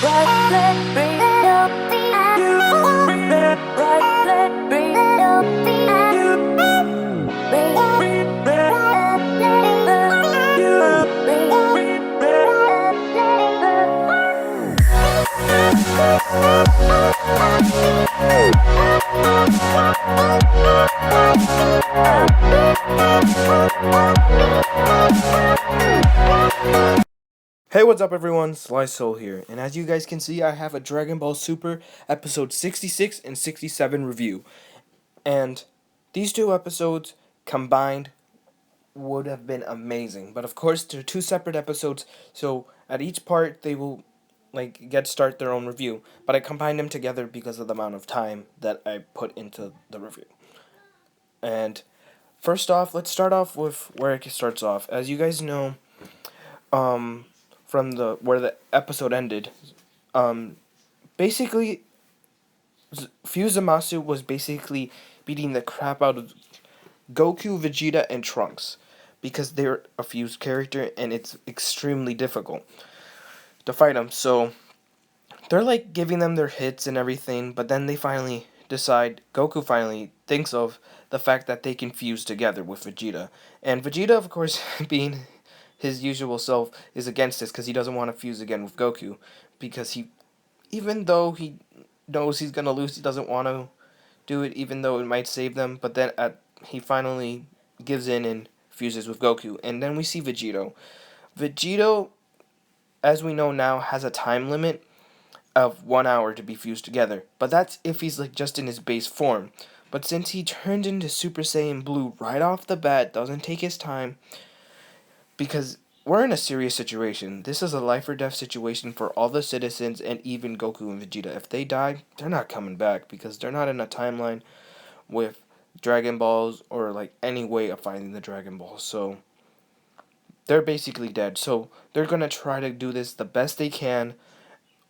Right leg, bring up the right leg, bring up Hey, what's up everyone? Sly Soul here, and as you guys can see, I have a Dragon Ball Super episode 66 and 67 review. And these two episodes combined would have been amazing. But of course, they're two separate episodes, so at each part they will start their own review. But I combined them together because of the amount of time that I put into the review. And first off, let's start off with where it starts off. As you guys know, from the where the episode ended, basically Fusamasu was basically beating the crap out of Goku, Vegeta, and Trunks because they're a fused character and it's extremely difficult to fight them. So they're like giving them their hits and everything, but then they finally decide, Goku finally thinks of the fact that they can fuse together with Vegeta. And Vegeta, of course, being his usual self, is against this because he doesn't want to fuse again with Goku. Because even though he knows he's going to lose, he doesn't want to do it, even though it might save them. But then he finally gives in and fuses with Goku. And then we see Vegito. Vegito, as we know now, has a time limit of 1 hour to be fused together. But that's if he's like just in his base form. But since he turned into Super Saiyan Blue right off the bat, doesn't take his time, because we're in a serious situation. This is a life or death situation for all the citizens and even Goku and Vegeta. If they die, they're not coming back because they're not in a timeline with Dragon Balls or like any way of finding the Dragon Balls. So they're basically dead. So they're going to try to do this the best they can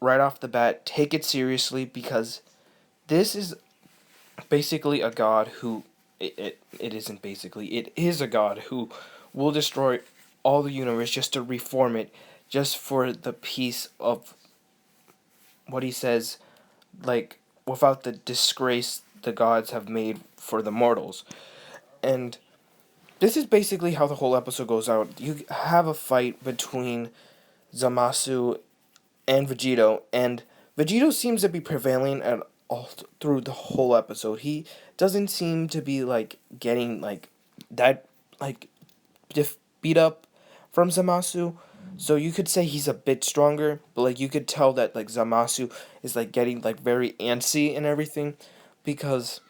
right off the bat. Take it seriously because this is basically a god who it isn't basically, it is a god who will destroy all the universe just to reform it, just for the peace of what he says, like without the disgrace the gods have made for the mortals. And this is basically how the whole episode goes out. You have a fight between Zamasu and Vegito, and Vegito seems to be prevailing at all through the whole episode. He doesn't seem to be like getting like that like beat up from Zamasu. So you could say he's a bit stronger, but like you could tell that like Zamasu is like getting like very antsy and everything because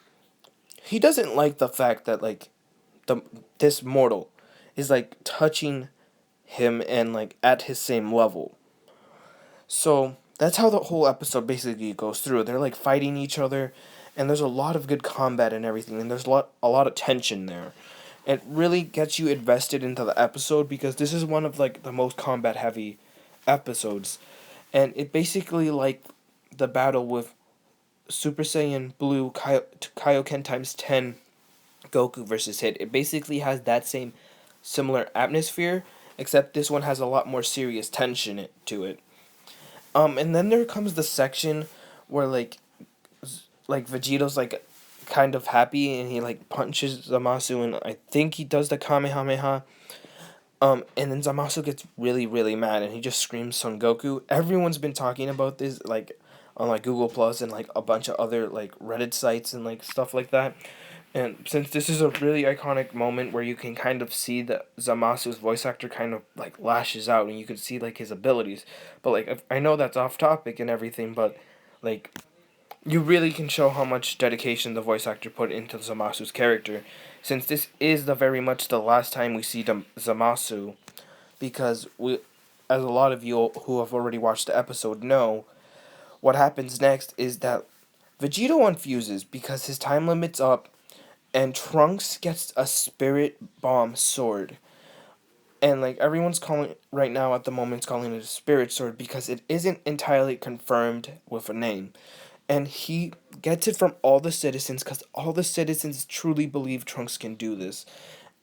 he doesn't like the fact that like this mortal is like touching him and like at his same level. So that's how the whole episode basically goes through. They're like fighting each other, and there's a lot of good combat and everything, and there's a lot of tension there. It really gets you invested into the episode because this is one of like the most combat heavy episodes, and it basically like the battle with Super Saiyan Blue Kaioken times 10 Goku versus Hit. It basically has that same similar atmosphere, except this one has a lot more serious tension to it. And then there comes the section where like Vegeto's like kind of happy and he like punches Zamasu and I think he does the Kamehameha. And then Zamasu gets really, really mad and he just screams Son Goku. Everyone's been talking about this like on like Google Plus and like a bunch of other like Reddit sites and like stuff like that. And since this is a really iconic moment where you can kind of see that Zamasu's voice actor kind of like lashes out and you can see like his abilities. But like I know that's off topic and everything, but like you really can show how much dedication the voice actor put into Zamasu's character, since this is the very much the last time we see Zamasu, because as a lot of you who have already watched the episode know, what happens next is that Vegito unfuses because his time limit's up, and Trunks gets a Spirit Bomb sword. And like everyone's calling right now at the moment, calling it a Spirit Sword because it isn't entirely confirmed with a name. And he gets it from all the citizens because all the citizens truly believe Trunks can do this.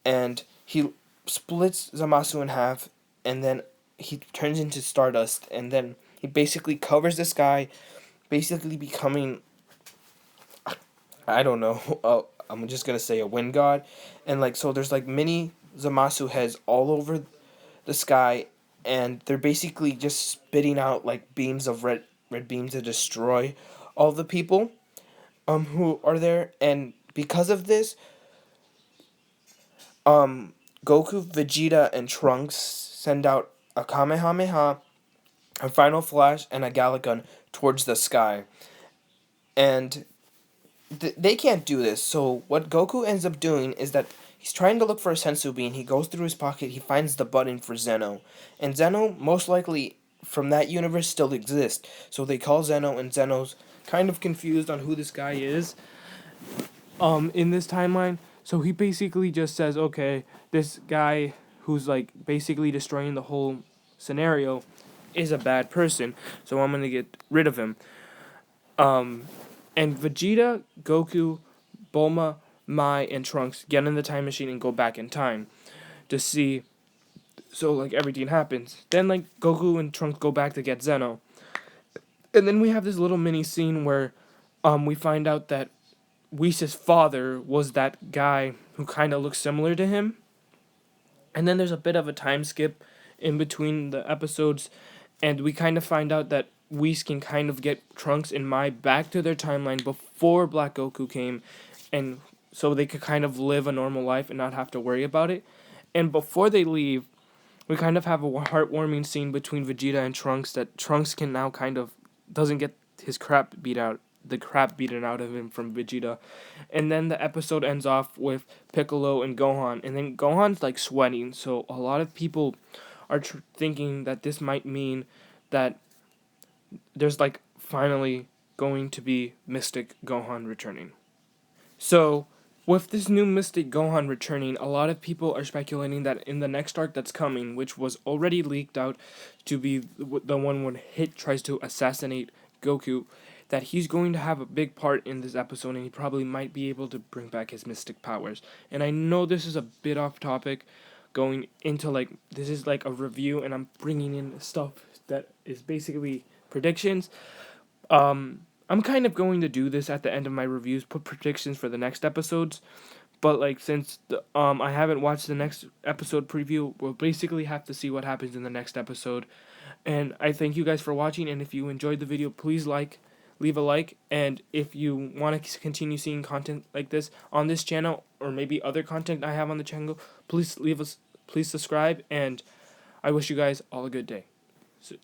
And he splits Zamasu in half, and then he turns into Stardust, and then He basically covers this guy, basically becoming, I don't know, I'm just gonna say a wind god, and like so there's like mini Zamasu heads all over the sky, and they're basically just spitting out like beams of red beams to destroy all the people who are there, and because of this, Goku, Vegeta, and Trunks send out a Kamehameha, a Final Flash, and a Galick Gun towards the sky, and they can't do this. So what Goku ends up doing is that he's trying to look for a Sensu Bean. He goes through his pocket. He finds the button for Zeno, and Zeno most likely from that universe still exists. So they call Zeno, and Zeno's kind of confused on who this guy is. In this timeline, so he basically just says, okay, this guy who's like basically destroying the whole scenario is a bad person, so I'm gonna get rid of him. And Vegeta, Goku, Bulma, Mai, and Trunks get in the time machine and go back in time to see. So like everything happens. Then like Goku and Trunks go back to get Zeno, and then we have this little mini scene where, we find out that Whis' father was that guy who kind of looks similar to him. And then there's a bit of a time skip in between the episodes, and we kind of find out that Whis can kind of get Trunks and Mai back to their timeline before Black Goku came, and so they could kind of live a normal life and not have to worry about it. And before they leave, we kind of have a heartwarming scene between Vegeta and Trunks that Trunks can now kind of doesn't get his crap beaten out of him from Vegeta. And then the episode ends off with Piccolo and Gohan, and then Gohan's like sweating, so a lot of people are thinking that this might mean that there's like finally going to be Mystic Gohan returning. So, with this new Mystic Gohan returning, a lot of people are speculating that in the next arc that's coming, which was already leaked out to be the one when Hit tries to assassinate Goku, that he's going to have a big part in this episode, and he probably might be able to bring back his mystic powers. And I know this is a bit off topic, going into like, this is like a review, and I'm bringing in stuff that is basically predictions. I'm kind of going to do this at the end of my reviews, put predictions for the next episodes. But like since I haven't watched the next episode preview, we'll basically have to see what happens in the next episode. And I thank you guys for watching, and if you enjoyed the video, please leave a like, and if you want to continue seeing content like this on this channel or maybe other content I have on the channel, please subscribe, and I wish you guys all a good day. See